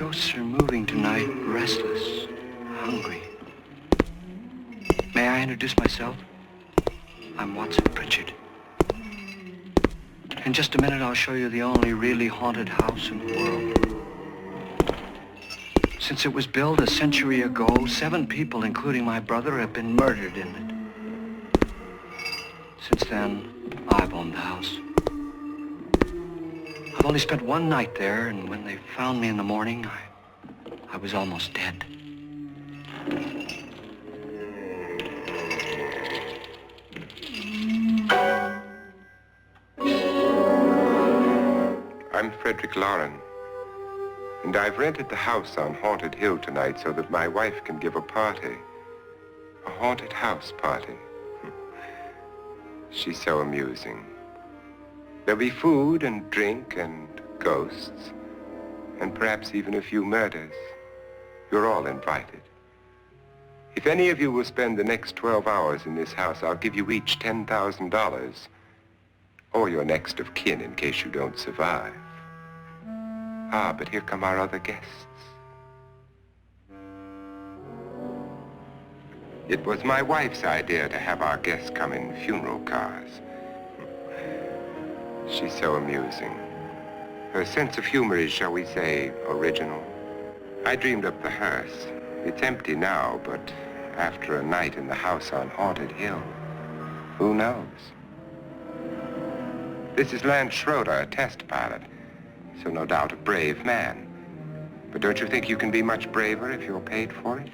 ghosts are moving tonight, restless, hungry. May I introduce myself? I'm Watson Pritchard. In just a minute, I'll show you the only really haunted house in the world. Since it was built a century ago, 7 people, including my brother, have been murdered in it. Since then, I've owned the house. I've only spent one night there, and when they found me in the morning, I was almost dead. I'm Frederick Lauren, and I've rented the house on Haunted Hill tonight so that my wife can give a party. A haunted house party. She's so amusing. There'll be food and drink and ghosts, and perhaps even a few murders. You're all invited. If any of you will spend the next 12 hours in this house, I'll give you each $10,000, or your next of kin in case you don't survive. Ah, but here come our other guests. It was my wife's idea to have our guests come in funeral cars. She's so amusing. Her sense of humor is, shall we say, original. I dreamed up the hearse. It's empty now, but after a night in the house on Haunted Hill, who knows? This is Lance Schroeder, a test pilot, so no doubt a brave man. But don't you think you can be much braver if you're paid for it?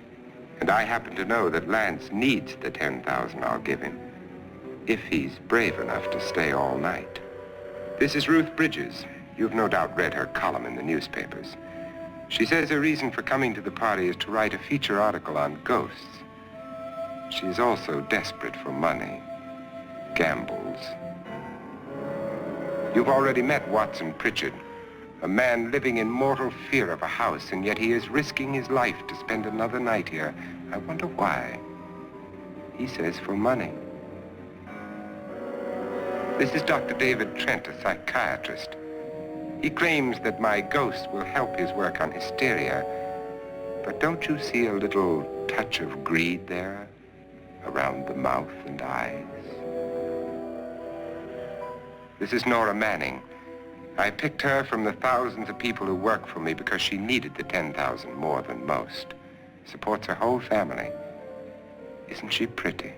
And I happen to know that Lance needs the $10,000 I'll give him, if he's brave enough to stay all night. This is Ruth Bridges. You've no doubt read her column in the newspapers. She says her reason for coming to the party is to write a feature article on ghosts. She's also desperate for money, gambles. You've already met Watson Pritchard, a man living in mortal fear of a house, and yet he is risking his life to spend another night here. I wonder why. He says for money. This is Dr. David Trent, a psychiatrist. He claims that my ghost will help his work on hysteria. But don't you see a little touch of greed there, around the mouth and eyes? This is Nora Manning. I picked her from the thousands of people who work for me because she needed the $10,000 more than most. Supports her whole family. Isn't she pretty?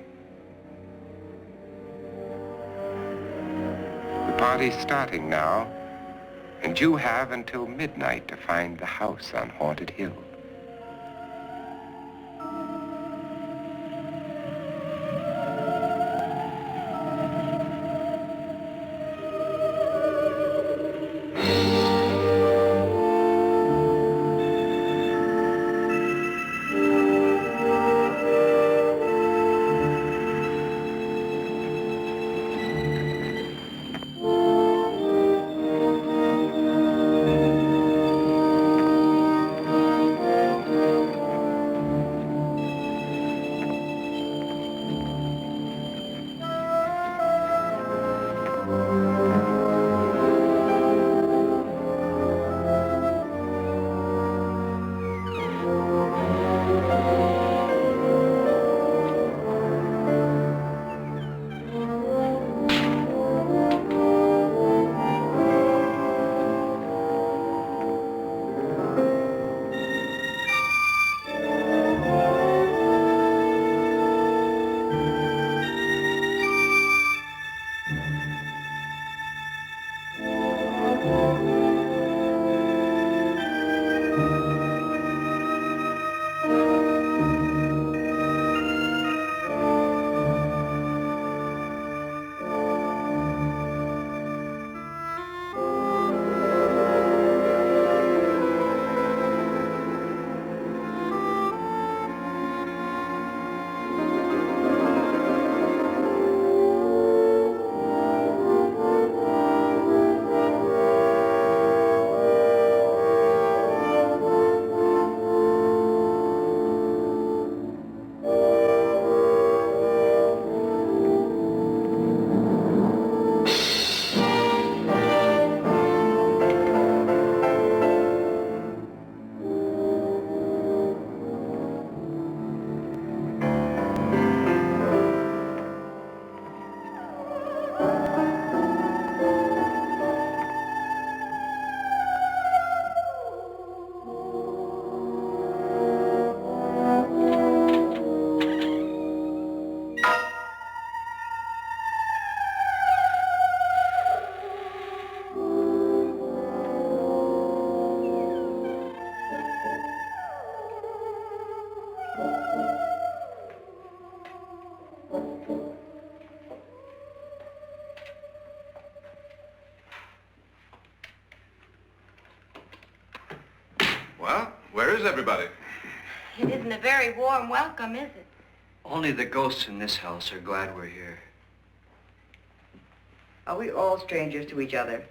The party's starting now, and you have until midnight to find the house on Haunted Hill. Well, where is everybody? It isn't a very warm welcome, is it? Only the ghosts in this house are glad we're here. Are we all strangers to each other?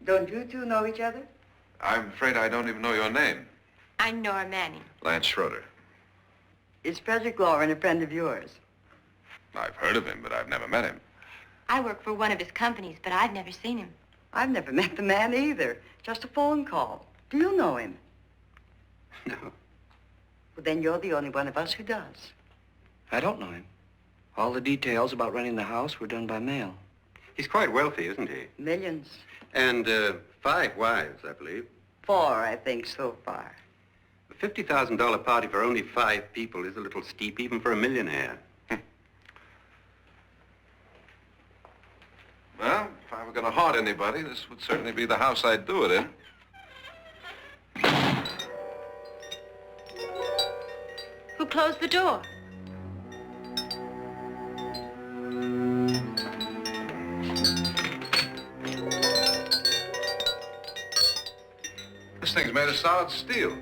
Don't you two know each other? I'm afraid I don't even know your name. I'm Nora Manning. Lance Schroeder. Is Frederick Lauren a friend of yours? I've heard of him, but I've never met him. I work for one of his companies, but I've never seen him. I've never met the man either. Just a phone call. Do you know him? No, Well, then you're the only one of us who does. I don't know him. All the details about renting the house were done by mail. He's quite wealthy, isn't he? Millions. And 5 wives, I believe. 4, I think, so far. A $50,000 party for only 5 people is a little steep, even for a millionaire. Well, if I were going to haunt anybody, this would certainly be the house I'd do it in. Who closed the door? This thing's made of solid steel.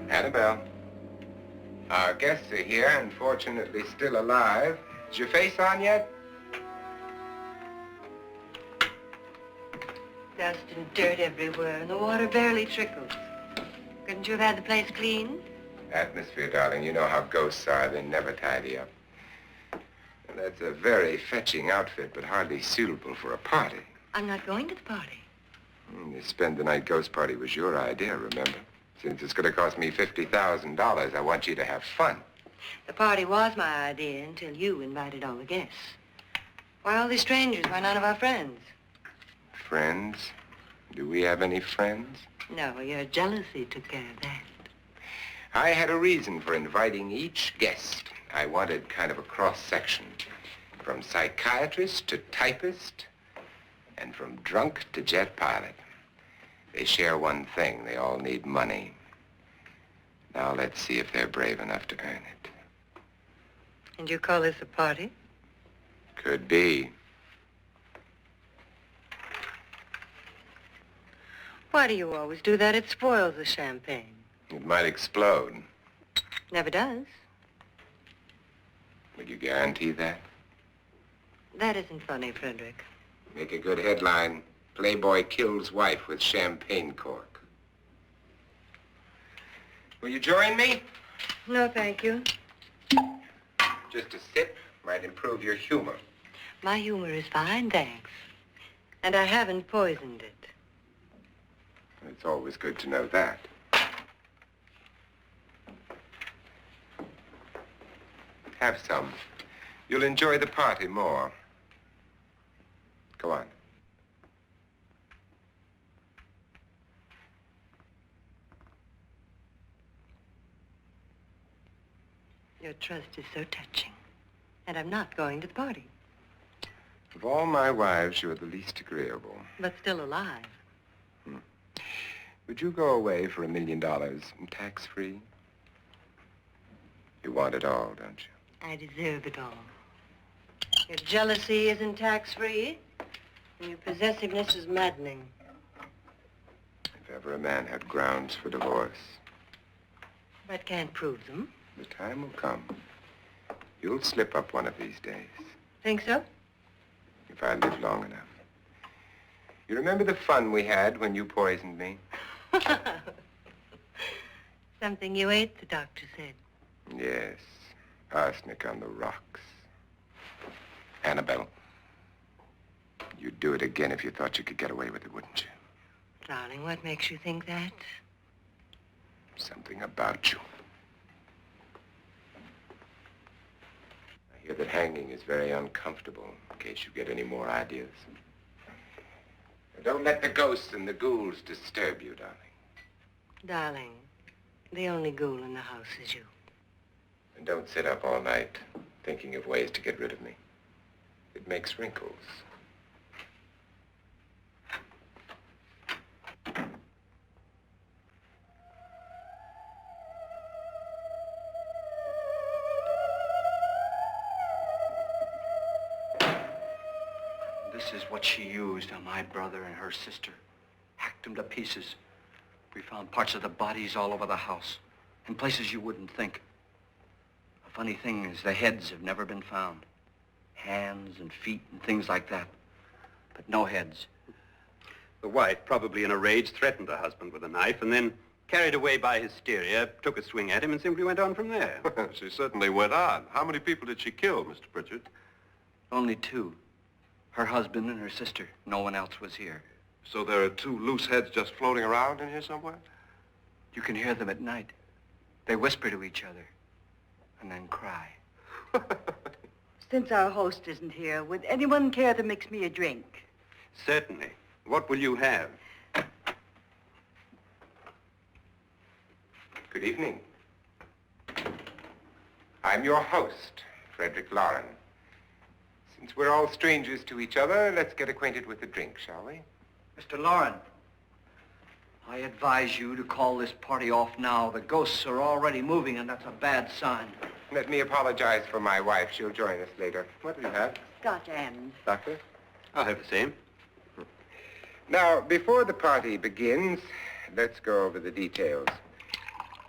Annabelle, our guests are here, unfortunately still alive. Is your face on yet? Dust and dirt everywhere, and the water barely trickles. Couldn't you have had the place cleaned? Atmosphere, darling. You know how ghosts are. They never tidy up. And that's a very fetching outfit, but hardly suitable for a party. I'm not going to the party. The spend-the-night ghost party was your idea, remember? Since it's going to cost me $50,000, I want you to have fun. The party was my idea until you invited all the guests. Why all these strangers? Why none of our friends? Friends? Do we have any friends? No, your jealousy took care of that. I had a reason for inviting each guest. I wanted kind of a cross-section. From psychiatrist to typist, and from drunk to jet pilot. They share one thing. They all need money. Now let's see if they're brave enough to earn it. And you call this a party? Could be. Why do you always do that? It spoils the champagne. It might explode. Never does. Would you guarantee that? That isn't funny, Frederick. Make a good headline. Playboy kills wife with champagne cork. Will you join me? No, thank you. Just a sip might improve your humor. My humor is fine, thanks. And I haven't poisoned it. It's always good to know that. Have some. You'll enjoy the party more. Go on. Your trust is so touching. And I'm not going to the party. Of all my wives, you're the least agreeable. But still alive. Would you go away for $1 million tax-free? You want it all, don't you? I deserve it all. Your jealousy isn't tax-free, and your possessiveness is maddening. If ever a man had grounds for divorce, But can't prove them. the time will come. You'll slip up one of these days, Think so? if I live long enough. You remember the fun we had when you poisoned me? Something you ate, the doctor said. Yes, arsenic on the rocks. Annabelle, you'd do it again if you thought you could get away with it, wouldn't you? Darling, what makes you think that? Something about you. I hear that hanging is very uncomfortable, in case you get any more ideas. Don't let the ghosts and the ghouls disturb you, darling. Darling, the only ghoul in the house is you. And don't sit up all night thinking of ways to get rid of me. It makes wrinkles. This is what she used on my brother and her sister. Hacked them to pieces. We found parts of the bodies all over the house, in places you wouldn't think. The funny thing is the heads have never been found. Hands and feet and things like that. But no heads. The wife, probably in a rage, threatened the husband with a knife and then, carried away by hysteria, took a swing at him and simply went on from there. She certainly went on. How many people did she kill, Mr. Pritchard? Only two. Her husband and her sister. No one else was here. So there are two loose heads just floating around in here somewhere? You can hear them at night. They whisper to each other and then cry. Since our host isn't here, would anyone care to mix me a drink? Certainly. What will you have? Good evening. I'm your host, Frederick Lauren. Since we're all strangers to each other, let's get acquainted with the drink, shall we? Mr. Lauren, I advise you to call this party off now. The ghosts are already moving, and that's a bad sign. Let me apologize for my wife. She'll join us later. What do you have? Scotch and. Doctor? I'll have the same. Now, before the party begins, let's go over the details.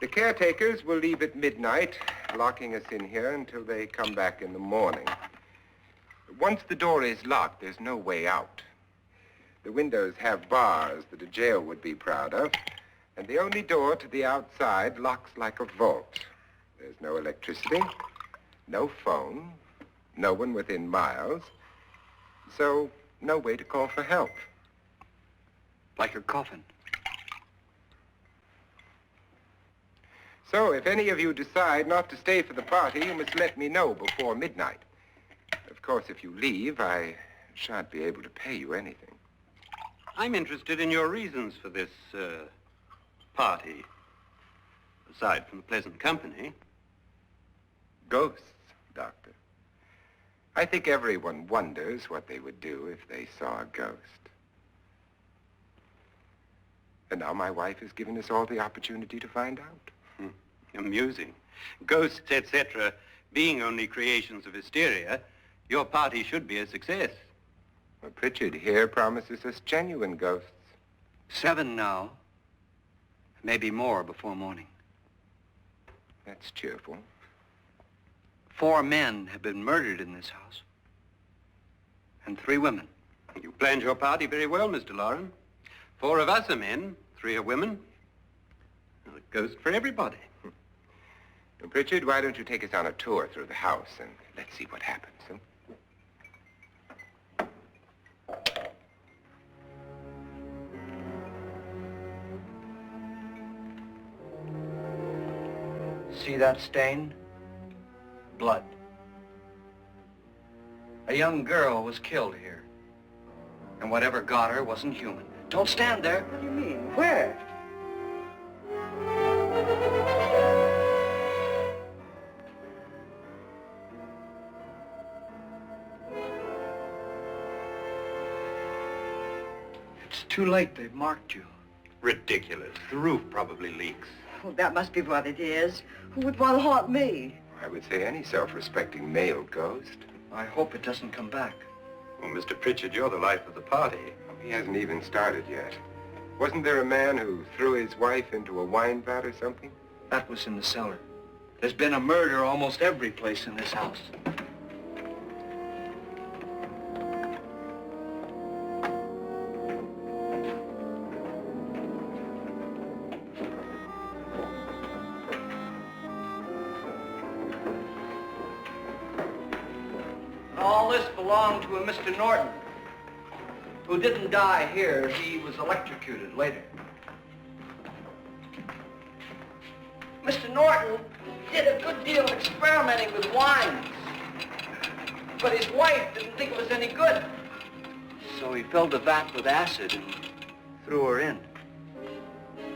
The caretakers will leave at midnight, locking us in here until they come back in the morning. Once the door is locked, there's no way out. The windows have bars that a jail would be proud of, and the only door to the outside locks like a vault. There's no electricity, no phone, no one within miles, so no way to call for help. Like a coffin. So if any of you decide not to stay for the party, you must let me know before midnight. Of course, if you leave, I shan't be able to pay you anything. I'm interested in your reasons for this, party. Aside from the pleasant company. Ghosts, Doctor. I think everyone wonders what they would do if they saw a ghost. And now my wife has given us all the opportunity to find out. Amusing. Ghosts, etc., being only creations of hysteria, your party should be a success. Well, Pritchard here promises us genuine ghosts. 7 now. Maybe more before morning. That's cheerful. 4 men have been murdered in this house. And 3 women. You planned your party very well, Mr. Lauren. 4 of us are men, 3 are women. A ghost for everybody. Well, Pritchard, why don't you take us on a tour through the house and let's see what happens, huh? See that stain? Blood. A young girl was killed here. And whatever got her wasn't human. Don't stand there. What do you mean? Where? It's too late. They've marked you. Ridiculous. The roof probably leaks. Well, that must be what it is. Who would want to haunt me? I would say any self-respecting male ghost. I hope it doesn't come back. Well, Mr. Pritchard, you're the life of the party. He hasn't even started yet. Wasn't there a man who threw his wife into a wine vat or something? That was in the cellar. There's been a murder almost every place in this house. All this belonged to a Mr. Norton, who didn't die here. He was electrocuted later. Mr. Norton did a good deal of experimenting with wines, but his wife didn't think it was any good. So he filled the vat with acid and threw her in.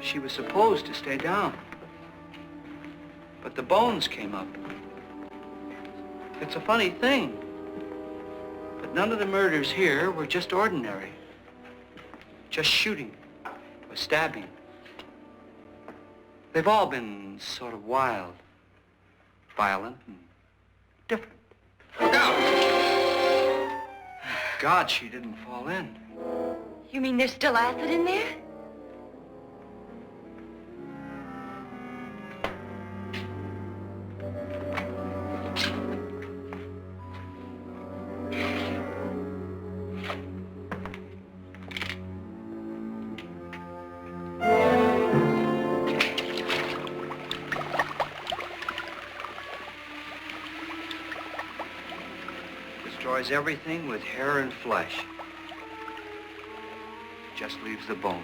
She was supposed to stay down. But the bones came up. It's a funny thing. But none of the murders here were just ordinary. Just shooting or stabbing. They've all been sort of wild, violent, and different. Look out! God, she didn't fall in. You mean there's still acid in there? Destroys everything with hair and flesh. Just leaves the bones.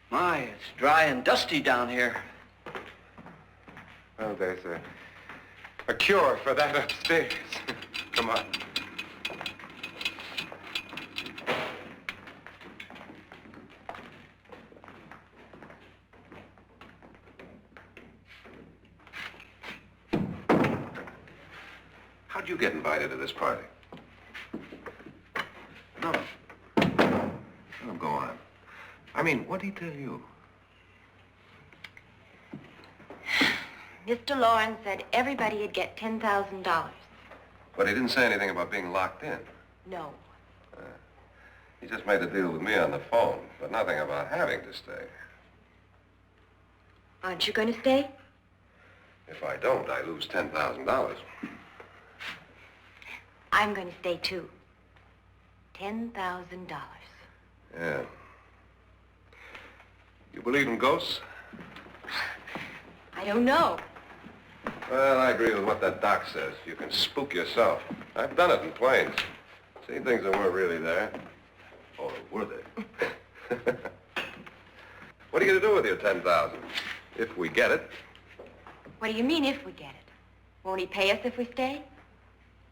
My, it's dry and dusty down here. Well, there's a cure for that upstairs. Come on. How'd you get invited to this party? No. No, go on. I mean, what'd he tell you? Mr. Lawrence said everybody'd get $10,000. But he didn't say anything about being locked in. No. He just made a deal with me on the phone, but nothing about having to stay. Aren't you going to stay? If I don't, I lose $10,000. I'm going to stay too. $10,000. Yeah. You believe in ghosts? I don't know. Well, I agree with what that doc says. You can spook yourself. I've done it in planes. Seen things that weren't really there. Or were they? What are you going to do with your $10,000? If we get it. What do you mean if we get it? Won't he pay us if we stay?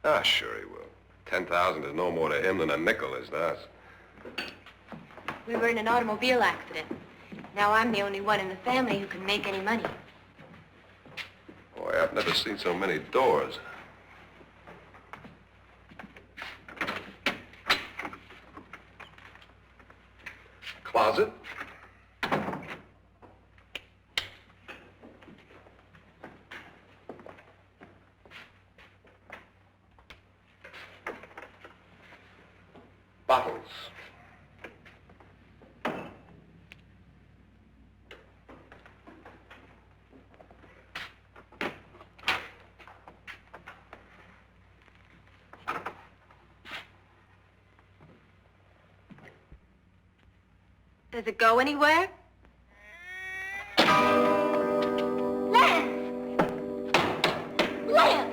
Ah, sure he will. 10,000 is no more to him than a nickel is to us. We were in an automobile accident. Now I'm the only one in the family who can make any money. Boy, I've never seen so many doors. Closet. Bottles. Does it go anywhere? Lance! Lance!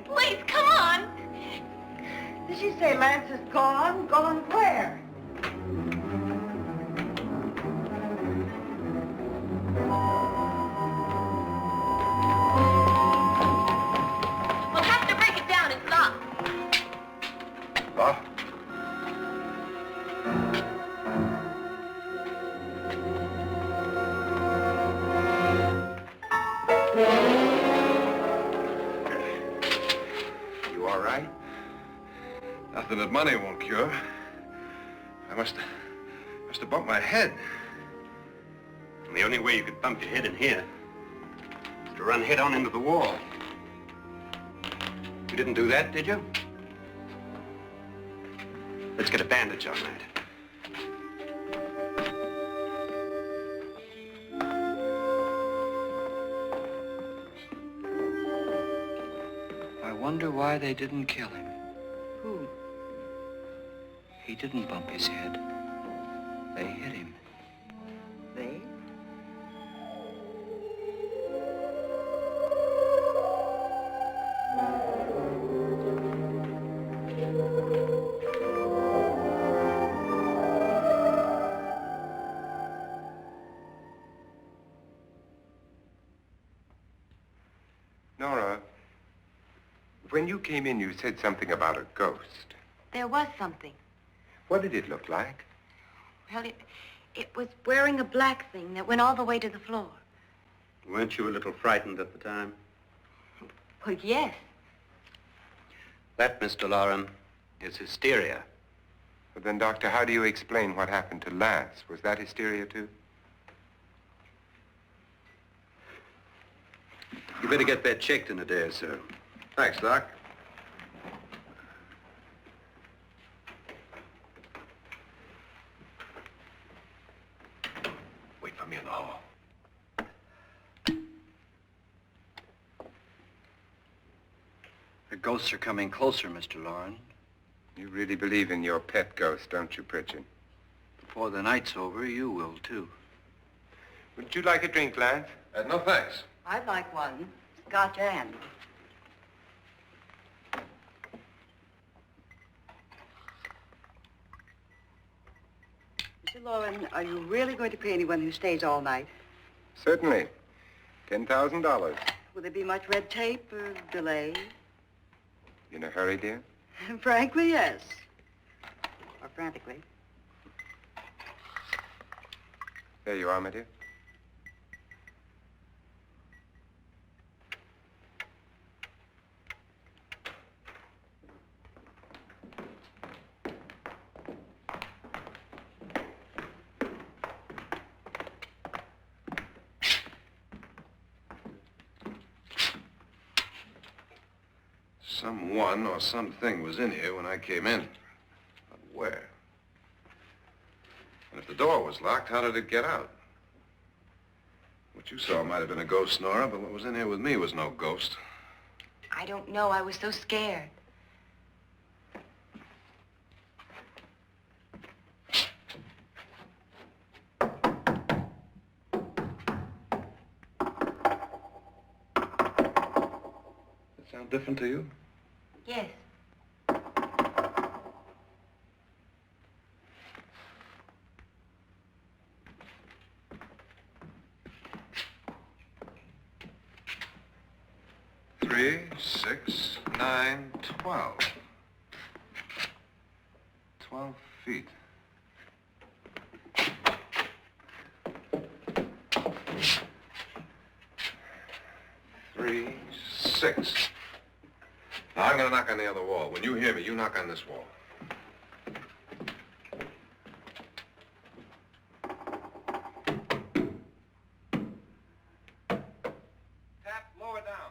Please, come on. Did she say Lance is gone? Gone where? We'll have to break it down. It's locked. What? something that money won't cure. I must have bumped my head. And the only way you could bump your head in here is to run head on into the wall. You didn't do that, did you? Let's get a bandage on that. I wonder why they didn't kill him. Who? He didn't bump his head. They hit him. They? Nora, when you came in, you said something about a ghost. There was something. What did it look like? Well, it was wearing a black thing that went all the way to the floor. Weren't you a little frightened at the time? Well, yes. That, Mr. Loren, is hysteria. But then, Doctor, how do you explain what happened to Lance? Was that hysteria, too? You better get that checked in a day or so. Thanks, Doc. Wait for me in the hall. The ghosts are coming closer, Mr. Loren. You really believe in your pet ghost, don't you, Pritchard? Before the night's over, you will, too. Would you like a drink, Lance? No, thanks. I'd like one. Scotch and. Mr. Loren, are you really going to pay anyone who stays all night? Certainly. $10,000. Will there be much red tape or delay? In a hurry, dear? Frankly, yes. Or frantically. There you are, my dear. Someone or something was in here when I came in. But where? And if the door was locked, how did it get out? What you saw might have been a ghost, Nora, but what was in here with me was no ghost. I don't know. I was so scared. Does it sound different to you? Yes. Three, 6, 9, 12. 12 feet. Three, 6. Now, I'm going to knock on the other wall. When you hear me, you knock on this wall. Tap lower down.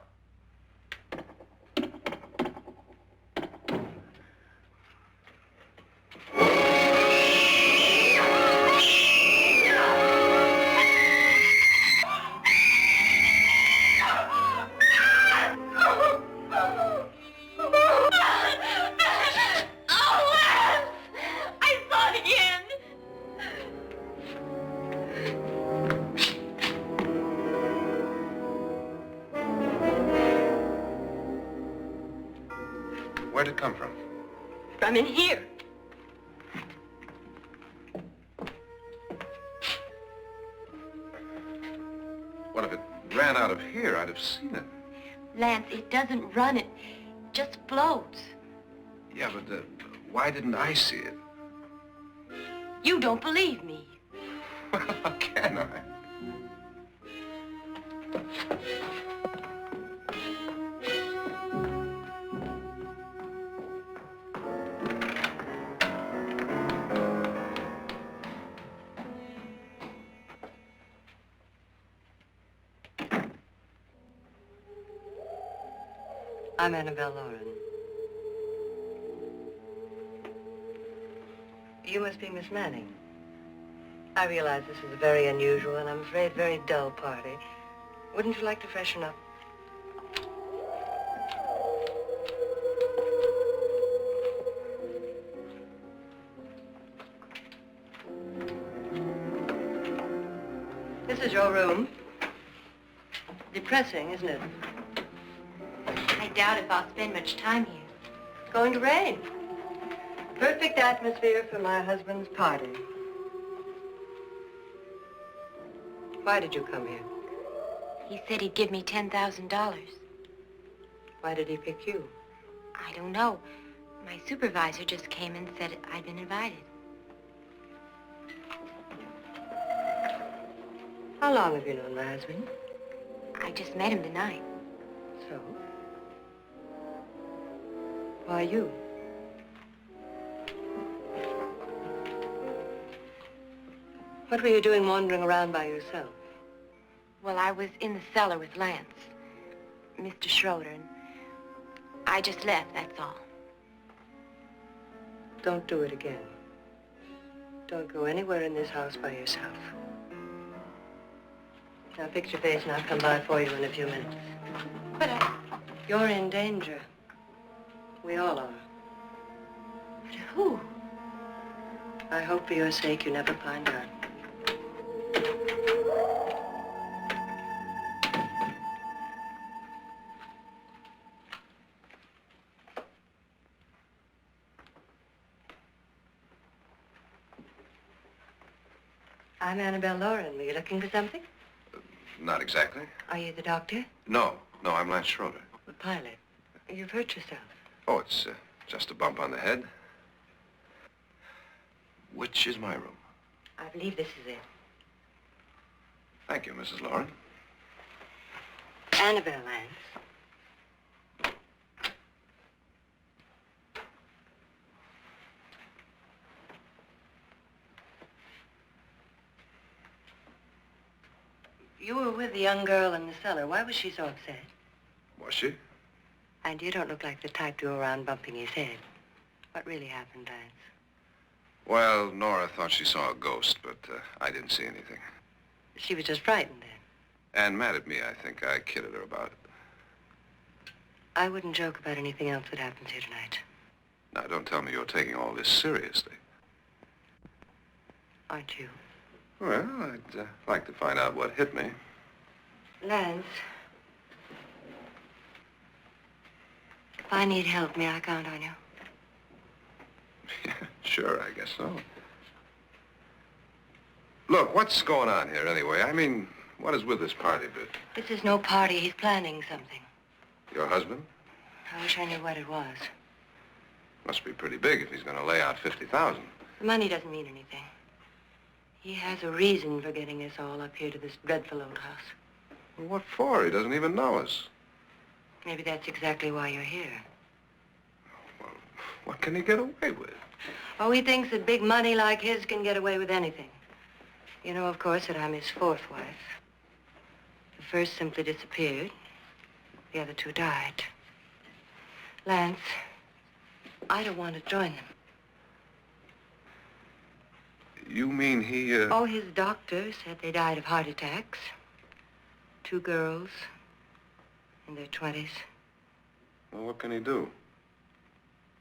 Where'd it come from? From in here. What if it ran out of here? I'd have seen it. Lance, it doesn't run. It just floats. Yeah, but why didn't I see it? You don't believe me. Well, how can I? I'm Annabelle Lauren. You must be Miss Manning. I realize this is a very unusual and I'm afraid very dull party. Wouldn't you like to freshen up? This is your room. Depressing, isn't it? I doubt if I'll spend much time here. It's going to rain. Perfect atmosphere for my husband's party. Why did you come here? He said he'd give me $10,000. Why did he pick you? I don't know. My supervisor just came and said I'd been invited. How long have you known my husband? I just met him tonight. So? Why you? What were you doing wandering around by yourself? Well, I was in the cellar with Lance, Mr. Schroeder, and I just left, that's all. Don't do it again. Don't go anywhere in this house by yourself. Now fix your face and I'll come by for you in a few minutes. But You're in danger. We all are. but who? I hope for your sake you never find out. I'm Annabelle Lauren. Were you looking for something? Not exactly. Are you the doctor? No, I'm Lance Schroeder. The pilot. You've hurt yourself. Oh, it's just a bump on the head. Which is my room? I believe this is it. Thank you, Mrs. Lauren. Annabelle Lance. You were with the young girl in the cellar. Why was she so upset? Was she? And you don't look like the type to go around bumping his head. What really happened, Lance? Well, Nora thought she saw a ghost, but I didn't see anything. She was just frightened then. And mad at me, I think. I kidded her about it. I wouldn't joke about anything else that happens here tonight. Now, don't tell me you're taking all this seriously. Aren't you? Well, I'd like to find out what hit me. Lance. If I need help, may I count on you? Yeah, sure, I guess so. Look, what's going on here anyway? I mean, what is with this party bit? This is no party. He's planning something. Your husband? I wish I knew what it was. Must be pretty big if he's going to lay out 50,000. The money doesn't mean anything. He has a reason for getting us all up here to this dreadful old house. Well, what for? He doesn't even know us. Maybe that's exactly why you're here. Well, what can he get away with? Oh, he thinks that big money like his can get away with anything. You know, of course, that I'm his fourth wife. The first simply disappeared. The other two died. Lance, I don't want to join them. You mean he, Oh, his doctor said they died of heart attacks. 2 girls in their 20s. Well, what can he do?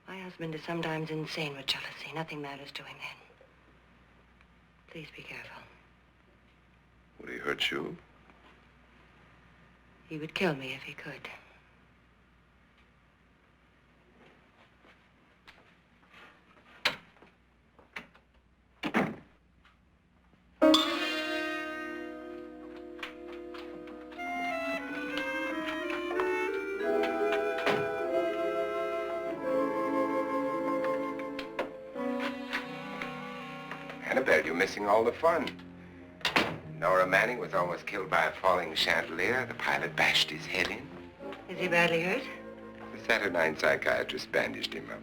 My husband is sometimes insane with jealousy. Nothing matters to him then. Please be careful. Would he hurt you? He would kill me if he could. Annabelle, you're missing all the fun. Nora Manning was almost killed by a falling chandelier. The pilot bashed his head in. Is he badly hurt? The Saturnine psychiatrist bandaged him up.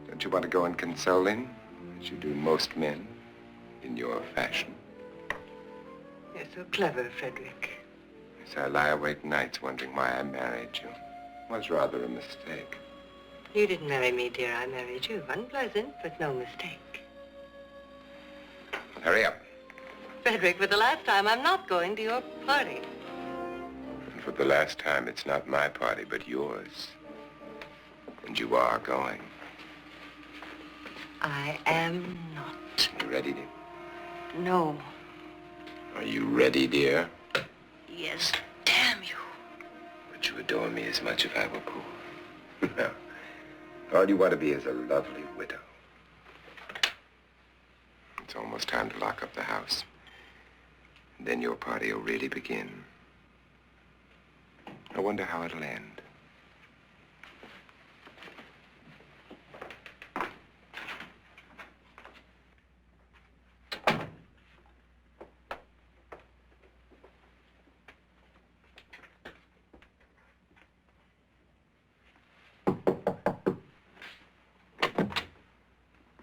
Don't you want to go and console him, as you do most men, in your fashion? You're so clever, Frederick. So I lie awake nights wondering why I married you. Was rather a mistake. You didn't marry me, dear. I married you. Unpleasant, but no mistake. Hurry up. Frederick, for the last time, I'm not going to your party. And for the last time, it's not my party, but yours. And you are going. I am not. You ready, dear? No. Are you ready, dear? Yes, damn you. Would you adore me as much if I were poor? No. All you want to be is a lovely widow. It's almost time to lock up the house. Then your party will really begin. I wonder how it'll end.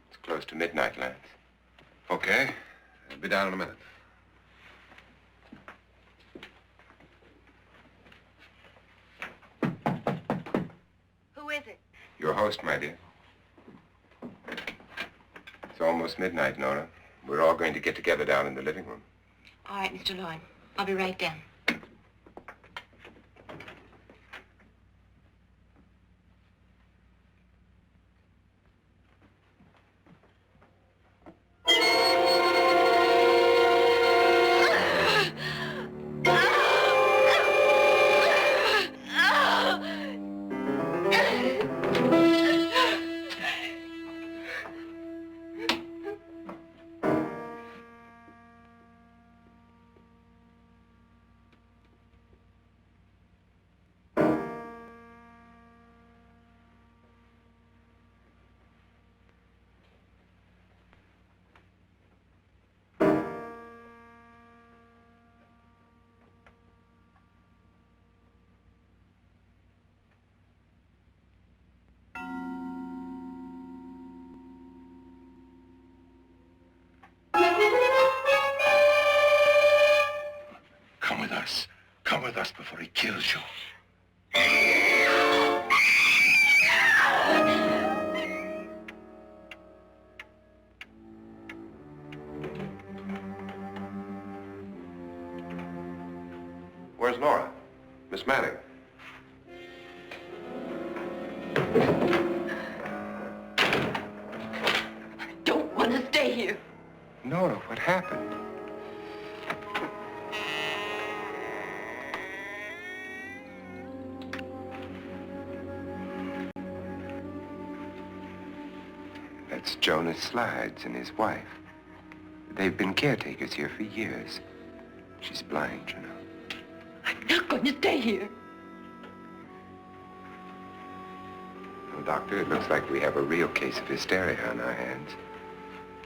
It's close to midnight, Lance. Okay. I'll be down in a minute. Who is it? Your host, my dear. It's almost midnight, Nora. We're all going to get together down in the living room. All right, Mr. Lloyd. I'll be right down. Come with us. Come with us before he kills you. Where's Laura? Miss Manning. I don't want to stay here. Nora, what happened? That's Jonas Slides and his wife. They've been caretakers here for years. She's blind, you know. I'm not going to stay here. Well, Doctor, it looks like we have a real case of hysteria on our hands.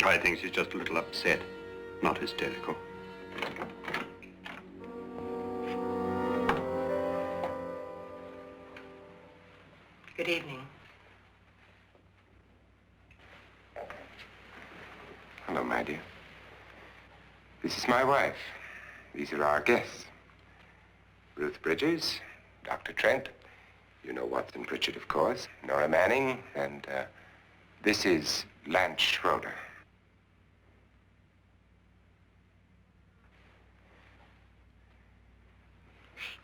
I think she's just a little upset, not hysterical. Good evening. Hello, my dear. This is my wife. These are our guests. Ruth Bridges, Dr. Trent. You know Watson Pritchard, of course. Nora Manning, and this is Lance Schroeder.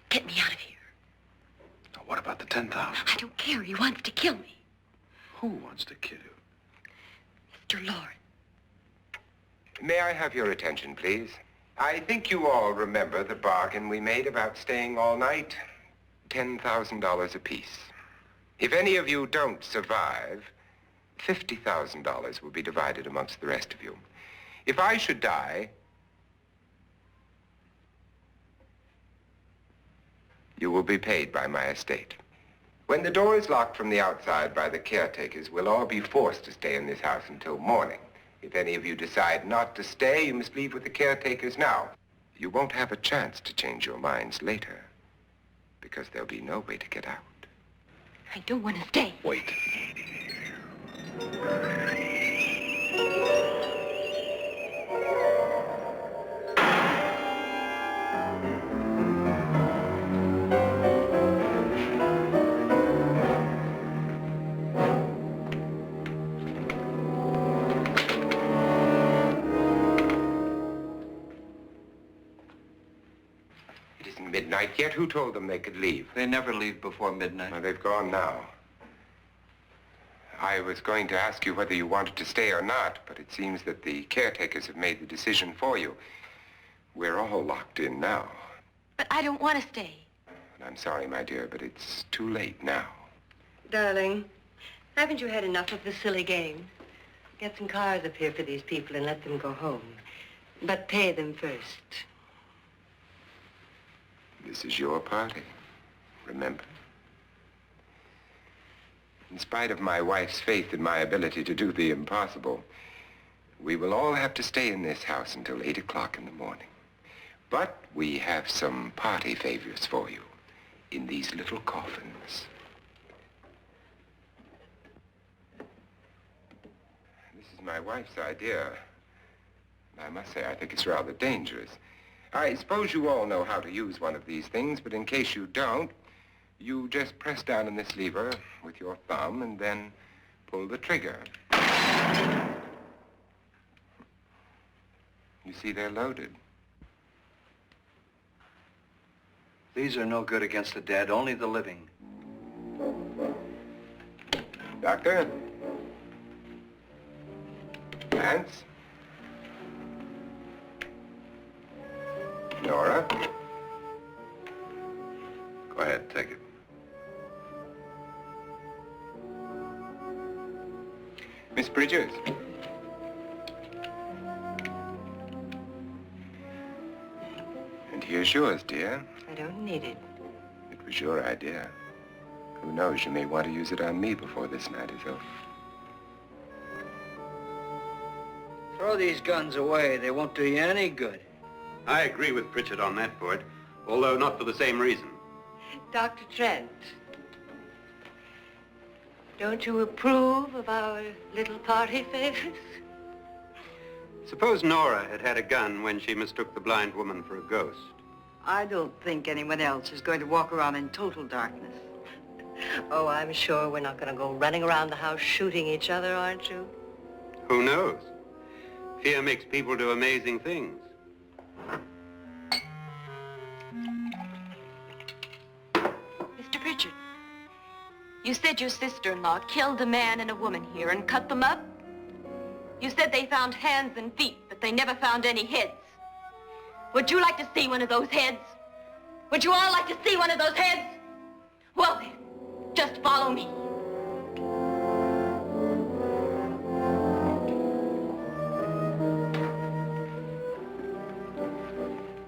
Get me out of here. Now, what about the 10,000? I don't care. He wants to kill me. Who wants to kill you? Mr. Lawrence. May I have your attention, please? I think you all remember the bargain we made about staying all night. $10,000 apiece. If any of you don't survive, $50,000 will be divided amongst the rest of you. If I should die, you will be paid by my estate. When the door is locked from the outside by the caretakers, we'll all be forced to stay in this house until morning. If any of you decide not to stay, you must leave with the caretakers now. You won't have a chance to change your minds later, because there'll be no way to get out. I don't want to stay. Wait. midnight yet. Who told them they could leave? They never leave before midnight. Well, they've gone now. I was going to ask you whether you wanted to stay or not, but it seems that the caretakers have made the decision for you. We're all locked in now. But I don't want to stay. And I'm sorry, my dear, but it's too late now. Darling, haven't you had enough of the silly game? Get some cars up here for these people and let them go home. But pay them first. This is your party, remember? In spite of my wife's faith in my ability to do the impossible, we will all have to stay in this house until 8 o'clock in the morning. But we have some party favors for you in these little coffins. This is my wife's idea. I must say, I think it's rather dangerous. I suppose you all know how to use one of these things, but in case you don't, you just press down on this lever with your thumb and then pull the trigger. You see, they're loaded. These are no good against the dead, only the living. Doctor? Lance? Nora? Go ahead, take it. Miss Bridges? And here's yours, dear. I don't need it. It was your idea. Who knows, you may want to use it on me before this night is over. Throw these guns away. They won't do you any good. I agree with Pritchard on that point, although not for the same reason. Dr. Trent, don't you approve of our little party favors? Suppose Nora had had a gun when she mistook the blind woman for a ghost. I don't think anyone else is going to walk around in total darkness. Oh, I'm sure we're not going to go running around the house shooting each other, aren't you? Who knows? Fear makes people do amazing things. Mr. Pritchard, you said your sister-in-law killed a man and a woman here and cut them up? You said they found hands and feet, but they never found any heads. Would you like to see one of those heads? Would you all like to see one of those heads? Well then, just follow me.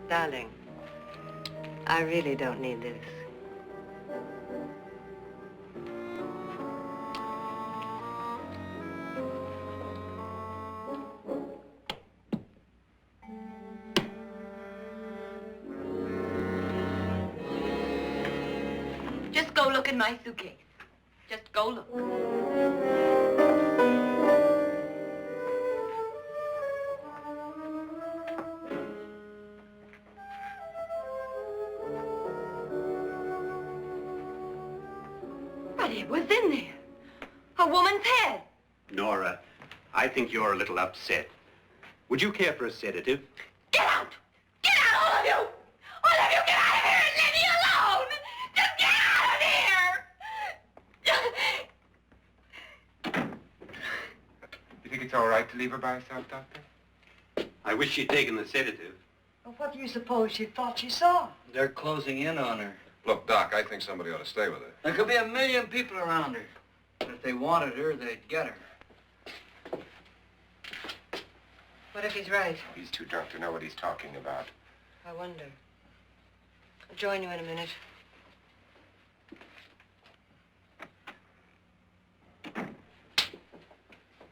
Darling, I really don't need this. Just go look in my suitcase. Just go look. But it was in there. A woman's head. Nora, I think you're a little upset. Would you care for a sedative? Get out! Get out, all of you! All of you, get out of here and leave me alone! Just get out of here! You think it's all right to leave her by herself, Doctor? I wish she'd taken the sedative. Well, what do you suppose she thought she saw? They're closing in on her. Look, Doc, I think somebody ought to stay with her. There could be 1 million people around her. But if they wanted her, they'd get her. What if he's right? He's too drunk to know what he's talking about. I wonder. I'll join you in a minute.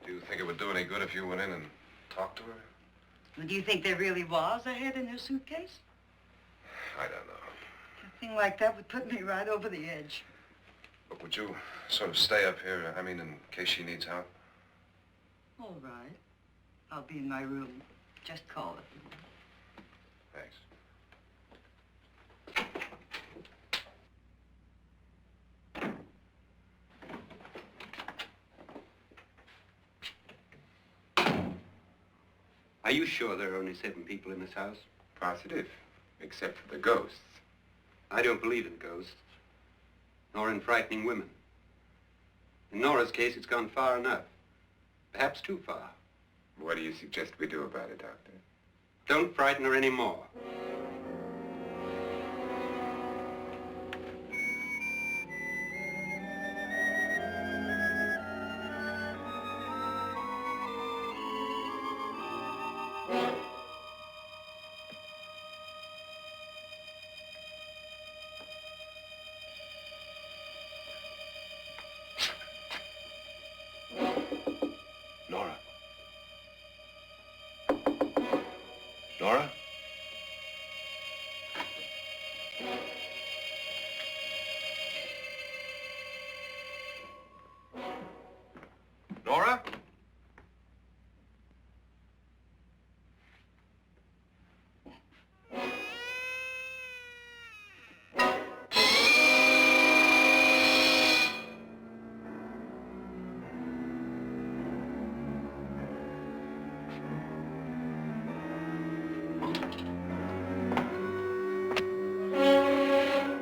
Do you think it would do any good if you went in and talked to her? Well, do you think there really was a head in her suitcase? I don't know. A thing like that would put me right over the edge. But would you sort of stay up here, I mean, in case she needs help? All right. I'll be in my room. Just call it. Thanks. Are you sure there are only 7 people in this house? Positive, except for the ghosts. I don't believe in ghosts, nor in frightening women. In Nora's case, it's gone far enough. Perhaps too far. What do you suggest we do about it, Doctor? Don't frighten her anymore. Nora? Nora? Nora?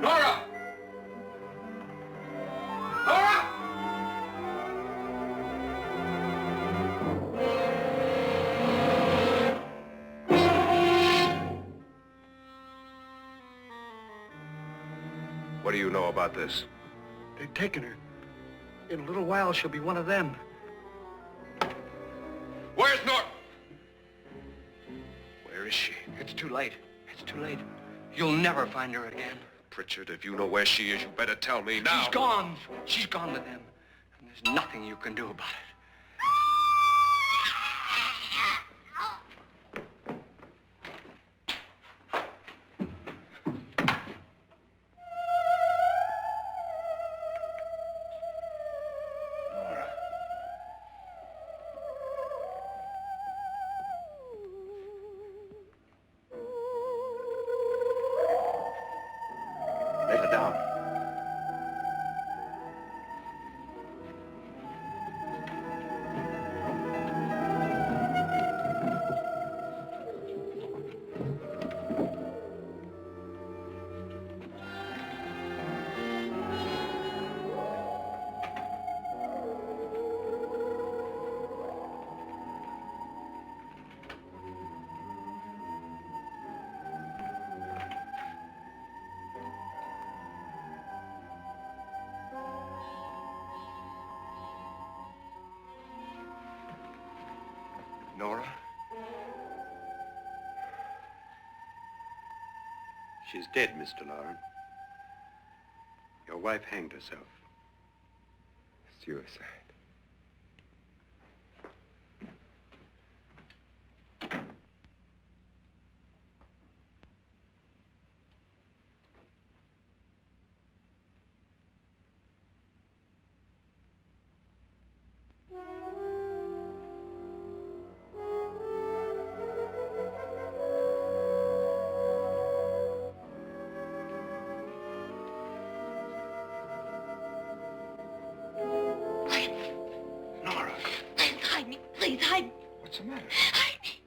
Nora! Nora! What do you know about this? They've taken her. In a little while, she'll be one of them. Where's Nora? Where is she? It's too late. It's too late. You'll never find her again. Pritchard, if you know where she is, you better tell me now. She's gone. She's gone with them. And there's nothing you can do about it. Nora. Lay her down. Nora? She's dead, Mr. Lauren. Your wife hanged herself. Suicide. Nora, Hide me, please, hide me. what's the matter? Hide me.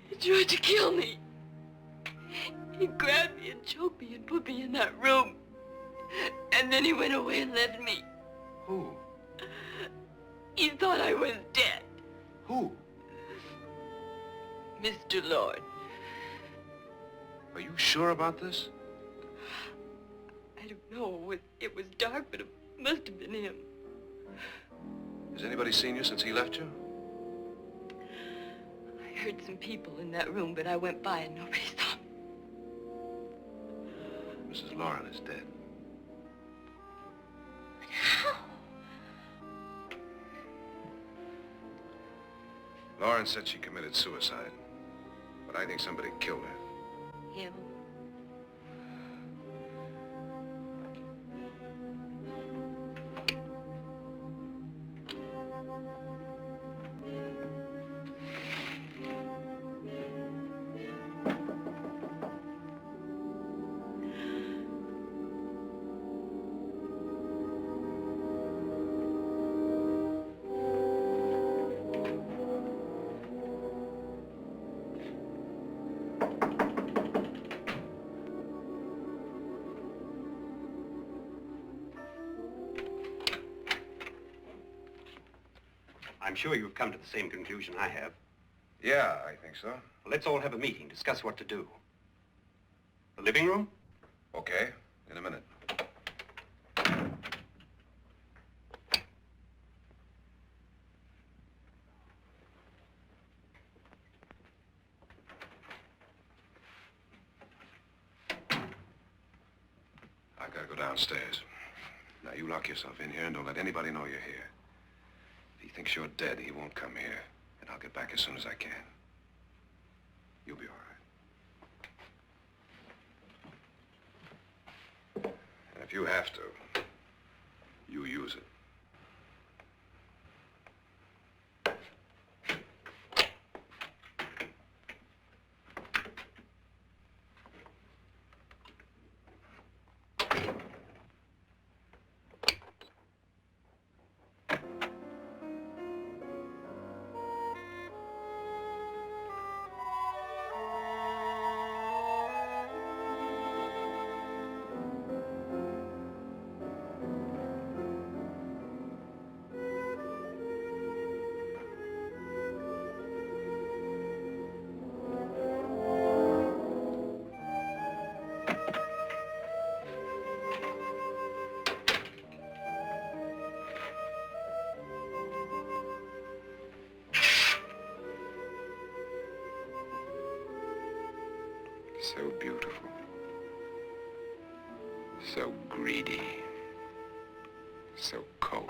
He tried to kill me. He grabbed me and choked me and put me in that room. And then he went away and left me. Who? He thought I was dead. Who? Mr. Lord. Are you sure about this? I don't know. It was dark, but it must have been him. Has anybody seen you since he left you? I heard some people in that room, but I went by and nobody saw me. Mrs. Lauren is dead. But how? Lauren said she committed suicide, but I think somebody killed her. Him. I'm sure you've come to the same conclusion I have. Yeah, I think so. Well, let's all have a meeting, discuss what to do. The living room? Okay, in a minute. I've got to go downstairs. Now, you lock yourself in here and don't let anybody know you're here. If he thinks you're dead, he won't come here. And I'll get back as soon as I can. You'll be all right. And if you have to, you use it. So beautiful. So greedy. So cold.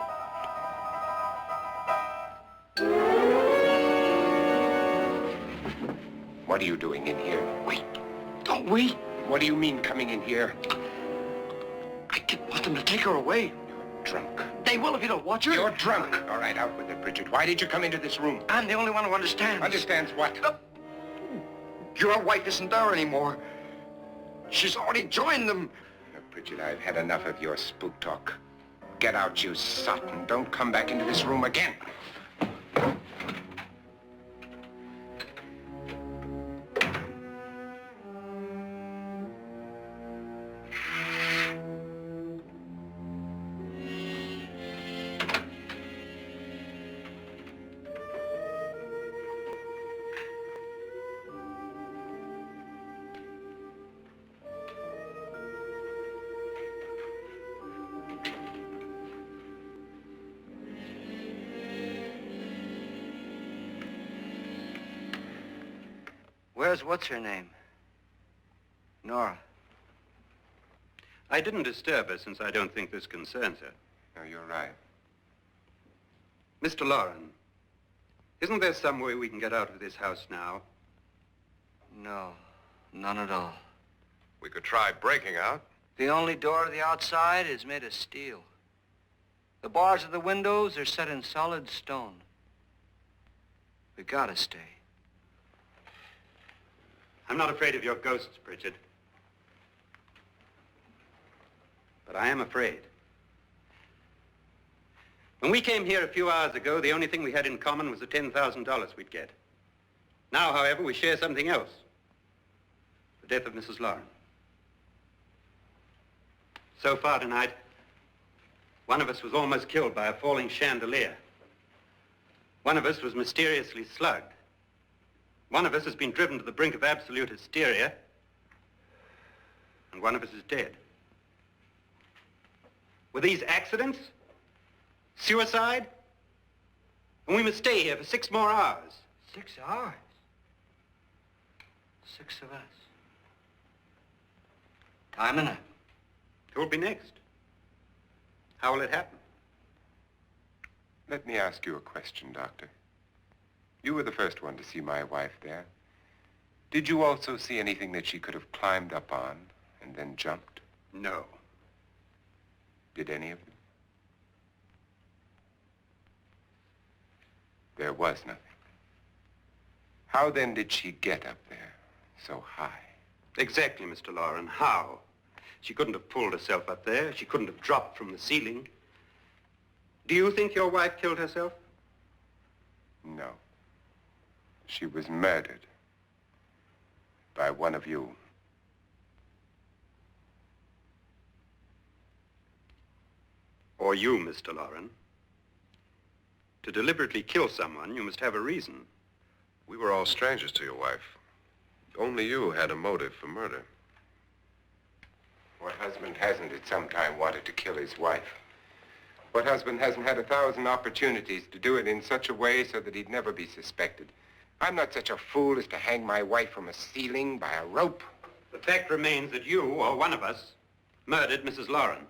What are you doing in here? Wait. Don't wait. What do you mean coming in here? I didn't want them to take her away. You're drunk. They will if you don't watch her. You're drunk. All right, out with it, Bridget. Why did you come into this room? I'm the only one who understands. Understands what? Your wife isn't there anymore. She's already joined them. Now, Bridget, I've had enough of your spook talk. Get out, you sot, and don't come back into this room again. Where's what's-her-name? Nora. I didn't disturb her since I don't think this concerns her. No, you're right. Mr. Loren, isn't there some way we can get out of this house now? No, none at all. We could try breaking out. The only door to the outside is made of steel. The bars of the windows are set in solid stone. We gotta stay. I'm not afraid of your ghosts, Bridget. But I am afraid. When we came here a few hours ago, the only thing we had in common was the $10,000 we'd get. Now, however, we share something else. The death of Mrs. Loren. So far tonight, one of us was almost killed by a falling chandelier. One of us was mysteriously slugged. One of us has been driven to the brink of absolute hysteria, and one of us is dead. Were these accidents? Suicide? And we must stay here for 6 more hours. 6 hours? 6 of us. Time enough. Who will be next? How will it happen? Let me ask you a question, Doctor. You were the first one to see my wife there. Did you also see anything that she could have climbed up on and then jumped? No. Did any of you? There was nothing. How then did she get up there so high? Exactly, Mr. Loren. How? She couldn't have pulled herself up there. She couldn't have dropped from the ceiling. Do you think your wife killed herself? No. She was murdered by one of you. Or you, Mr. Loren. To deliberately kill someone, you must have a reason. We were all strangers to your wife. Only you had a motive for murder. What husband hasn't at some time wanted to kill his wife? What husband hasn't had 1,000 opportunities to do it in such a way so that he'd never be suspected? I'm not such a fool as to hang my wife from a ceiling by a rope. The fact remains that you, or one of us, murdered Mrs. Lauren.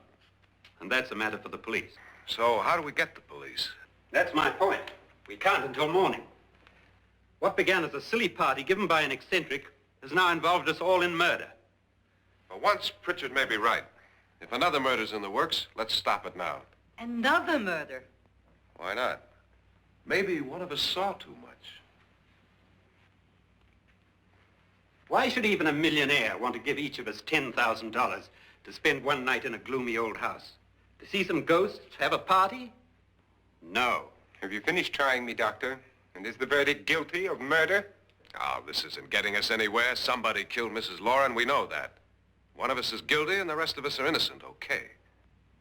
And that's a matter for the police. So how do we get the police? That's my point. We can't until morning. What began as a silly party given by an eccentric has now involved us all in murder. For once, Pritchard may be right. If another murder's in the works, let's stop it now. Another murder? Why not? Maybe one of us saw too much. Why should even a millionaire want to give each of us $10,000 to spend one night in a gloomy old house? To see some ghosts, have a party? No. Have you finished trying me, Doctor? And is the verdict guilty of murder? Oh, this isn't getting us anywhere. Somebody killed Mrs. Lauren. We know that. One of us is guilty and the rest of us are innocent, okay.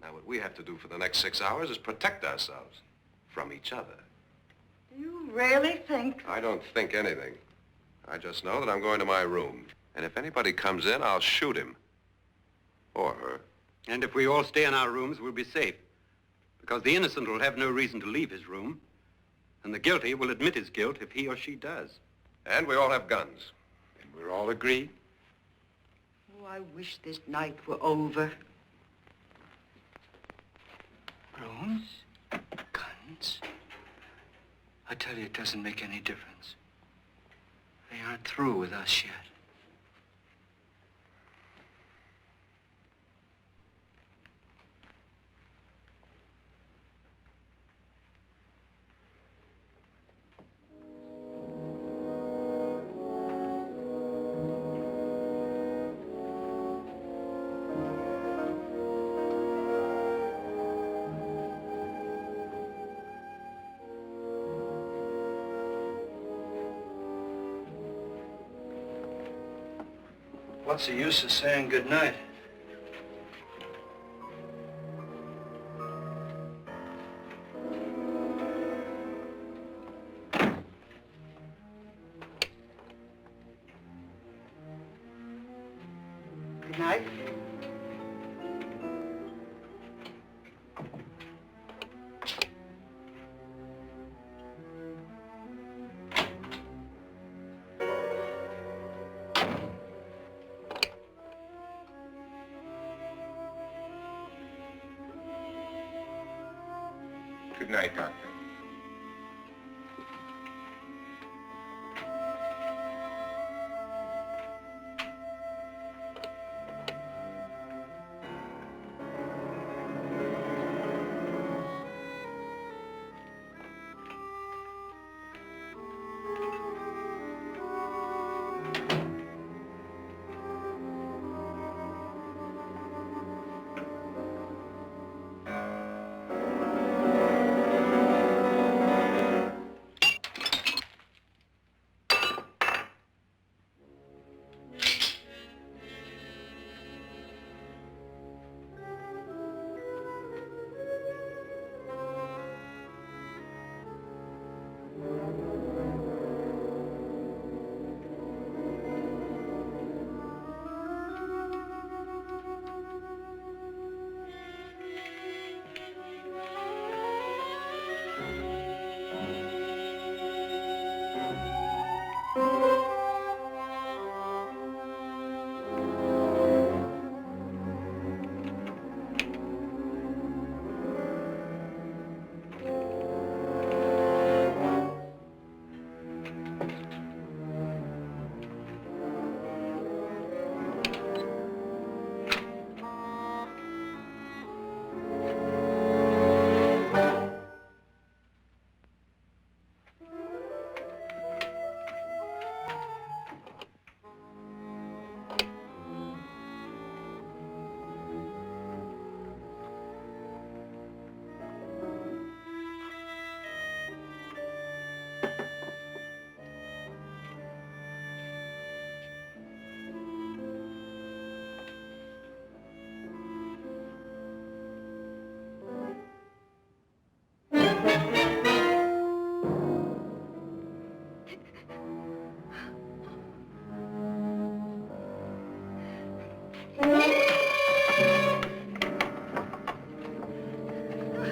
Now, what we have to do for the next 6 hours is protect ourselves from each other. You really think? I don't think anything. I just know that I'm going to my room. And if anybody comes in, I'll shoot him. Or her. And if we all stay in our rooms, we'll be safe. Because the innocent will have no reason to leave his room. And the guilty will admit his guilt if he or she does. And we all have guns. And we're all agreed? Oh, I wish this night were over. Rooms? Guns? I tell you, it doesn't make any difference. They aren't through with us yet. What's the use of saying goodnight? Good night. Good night, Doctor.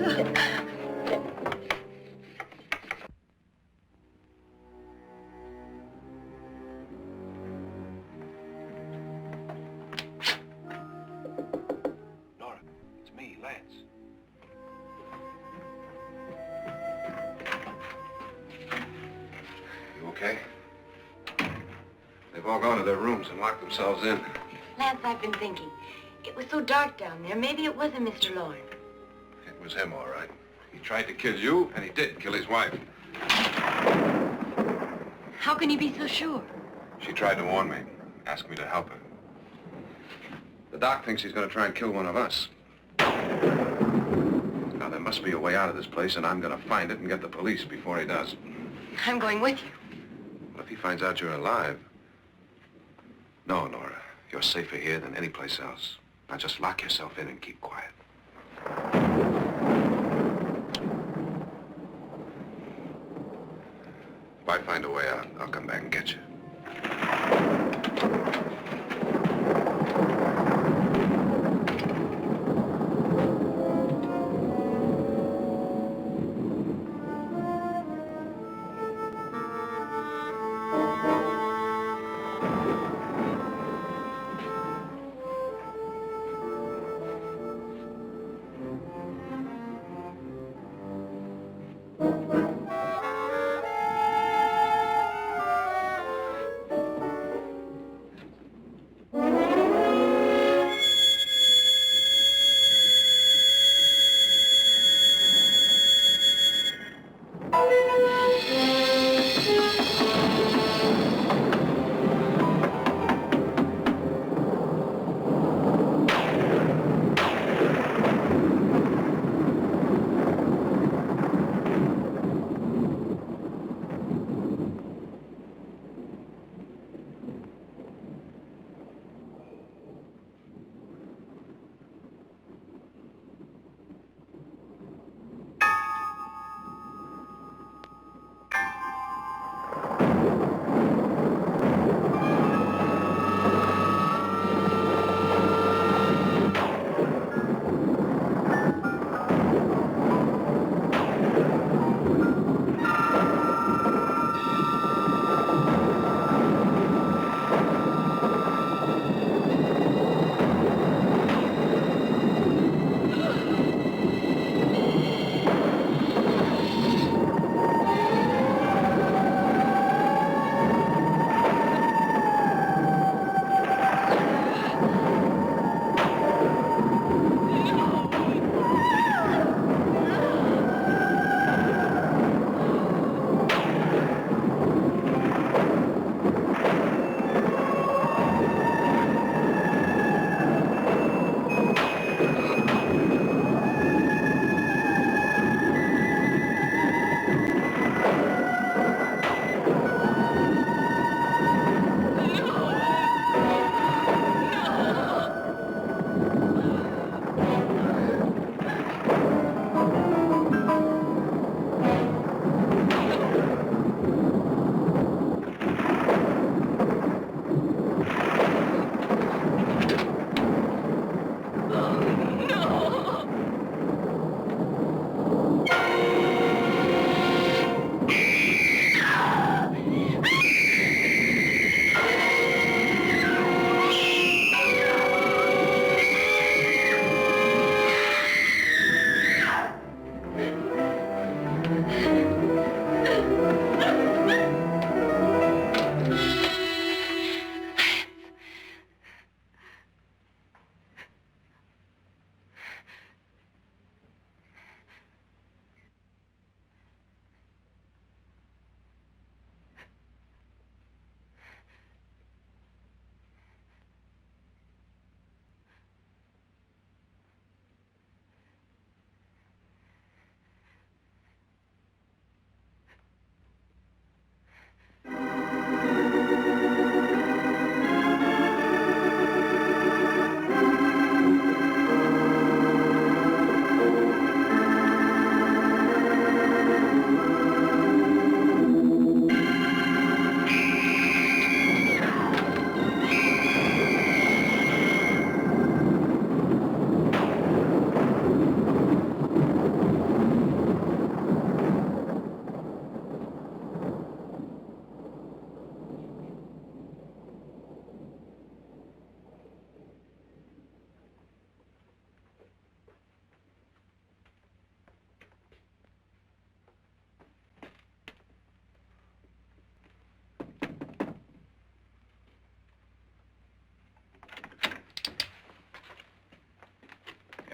Nora, it's me, Lance. You okay? They've all gone to their rooms and locked themselves in. Lance, I've been thinking. It was so dark down there. Maybe it wasn't Mr. Lorne. It was him, all right. He tried to kill you, and he did kill his wife. How can you be so sure? She tried to warn me, asked me to help her. The doc thinks he's going to try and kill one of us. Now, there must be a way out of this place, and I'm going to find it and get the police before he does. I'm going with you. What if he finds out you're alive? No, Nora. You're safer here than any place else. Now just lock yourself in and keep quiet. If I find a way out, I'll come back and get you.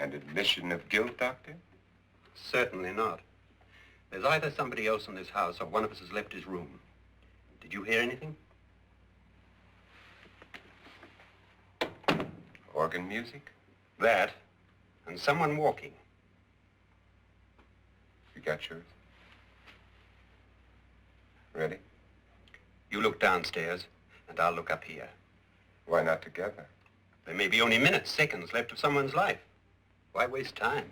An admission of guilt, Doctor? Certainly not. There's either somebody else in this house or one of us has left his room. Did you hear anything? Organ music? That, and someone walking. You got yours? Ready? You look downstairs, and I'll look up here. Why not together? There may be only minutes, seconds left of someone's life. Why waste time?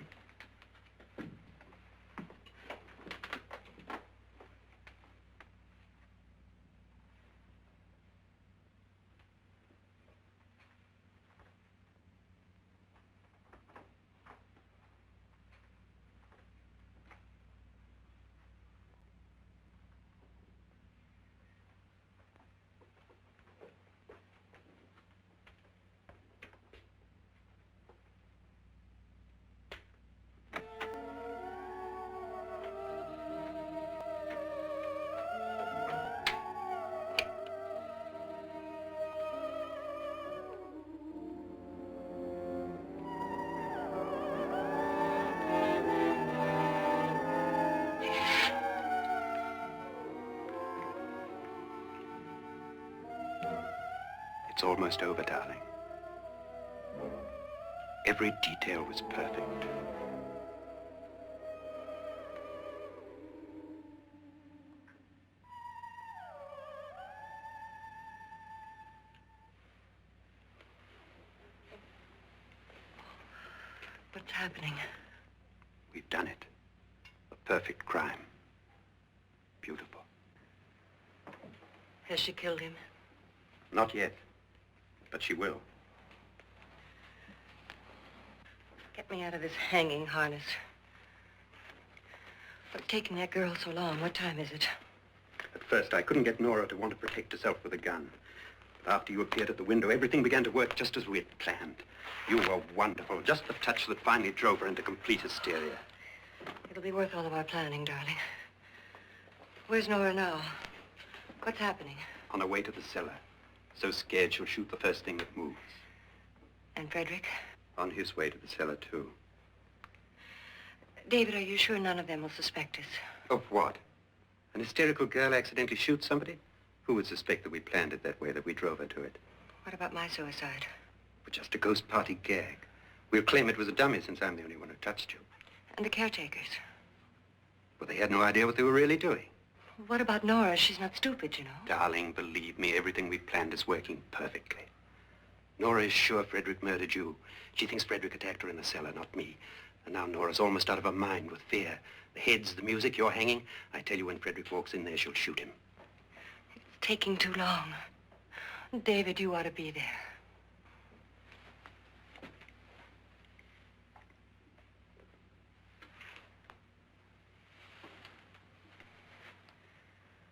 It's almost over, darling. Every detail was perfect. What's happening? We've done it. A perfect crime. Beautiful. Has she killed him? Not yet, but she will. Get me out of this hanging harness. What's taking that girl so long? What time is it? At first, I couldn't get Nora to want to protect herself with a gun. But after you appeared at the window, everything began to work just as we had planned. You were wonderful. Just the touch that finally drove her into complete hysteria. It'll be worth all of our planning, darling. Where's Nora now? What's happening? On her way to the cellar. So scared she'll shoot the first thing that moves. And Frederick? On his way to the cellar, too. David, are you sure none of them will suspect us? Of what? An hysterical girl accidentally shoots somebody? Who would suspect that we planned it that way, that we drove her to it? What about my suicide? But just a ghost party gag. We'll claim it was a dummy since I'm the only one who touched you. And the caretakers? Well, they had no idea what they were really doing. What about Nora? She's not stupid, you know. Darling, believe me, everything we planned is working perfectly. Nora is sure Frederick murdered you. She thinks Frederick attacked her in the cellar, not me. And now Nora's almost out of her mind with fear. The heads, the music, you're hanging. I tell you, when Frederick walks in there, she'll shoot him. It's taking too long. David, you ought to be there.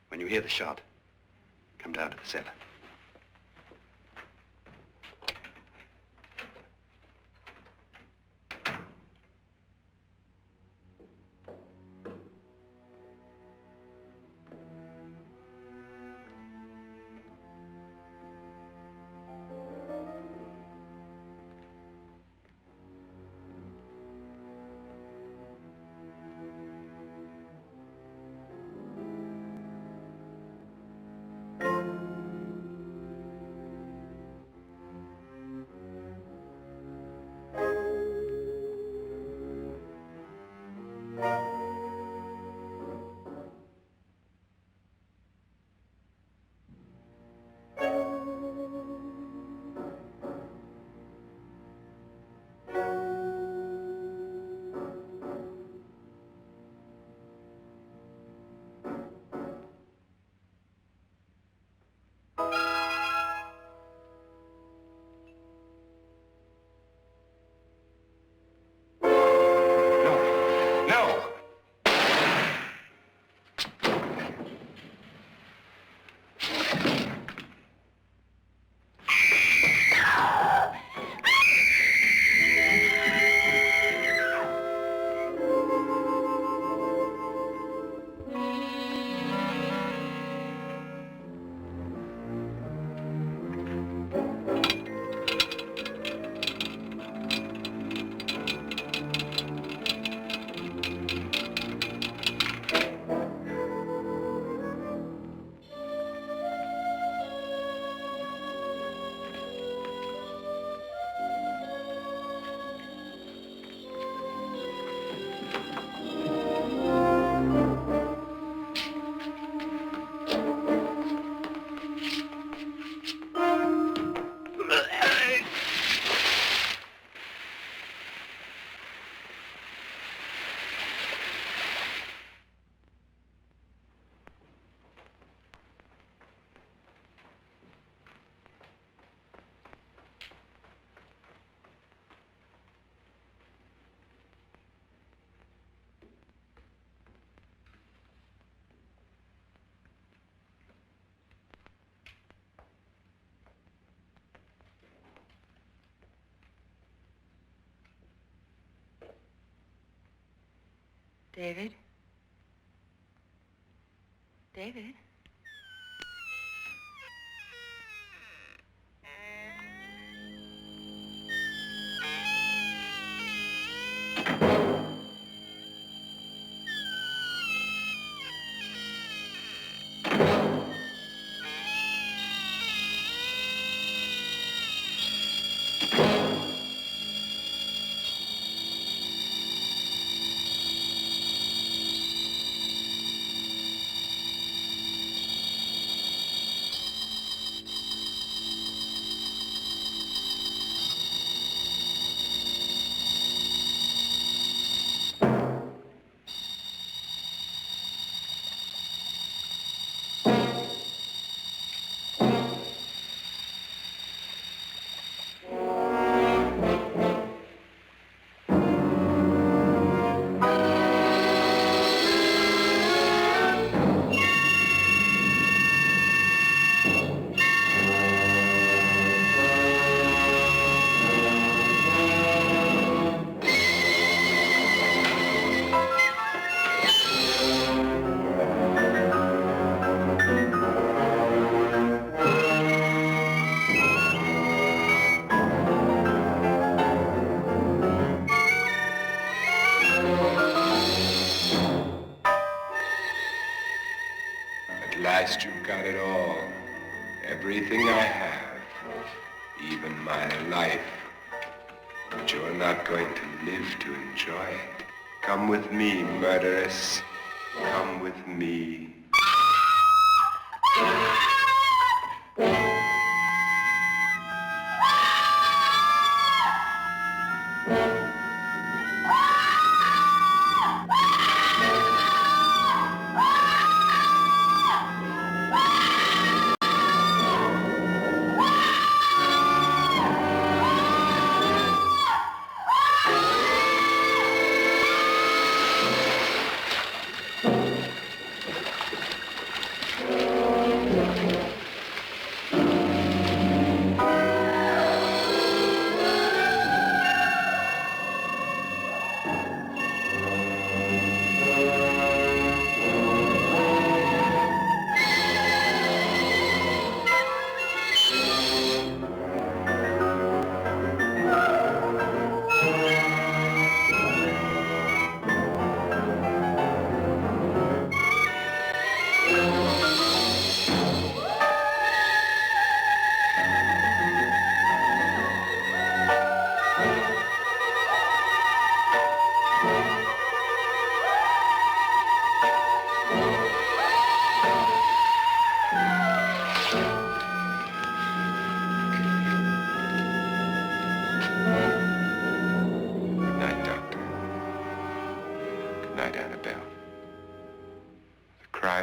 When you hear the shot, come down to the cellar. David? David? At last you've got it all. Everything I have. Even my life. But you're not going to live to enjoy it. Come with me, murderess. Come with me.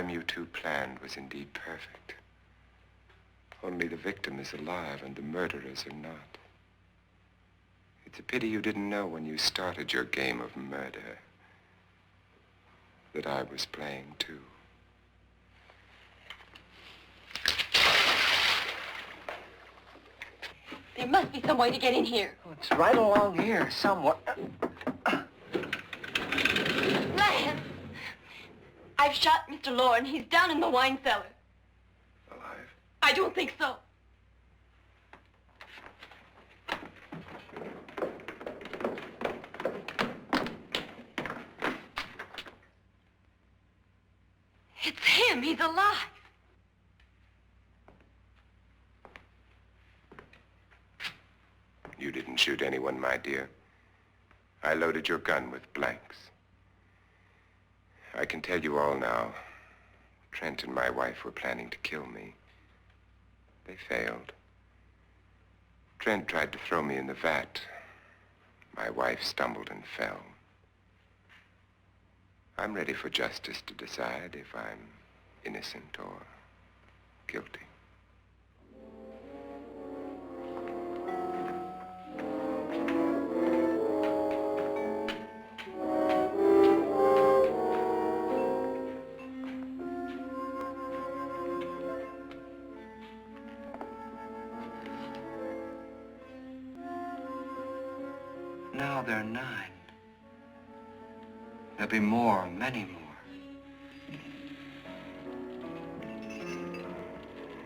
You two planned was indeed perfect. Only the victim is alive and the murderers are not. It's a pity you didn't know when you started your game of murder that I was playing too. There must be some way to get in here. Oh, it's right along here somewhere. Lance! I've shot Mr. Loren. He's down in the wine cellar. Alive? I don't think so. It's him. He's alive. You didn't shoot anyone, my dear. I loaded your gun with blanks. I can tell you all now. Trent and my wife were planning to kill me. They failed. Trent tried to throw me in the vat. My wife stumbled and fell. I'm ready for justice to decide if I'm innocent or guilty. Now they're 9. There'll be more, many more.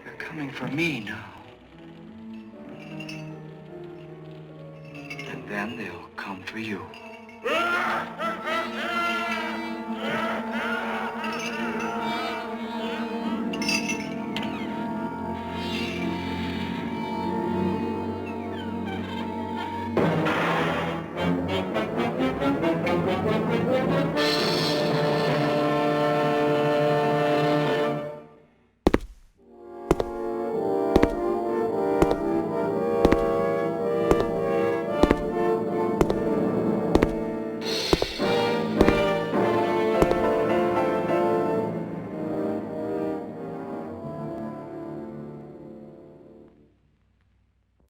They're coming for me now. And then they'll come for you.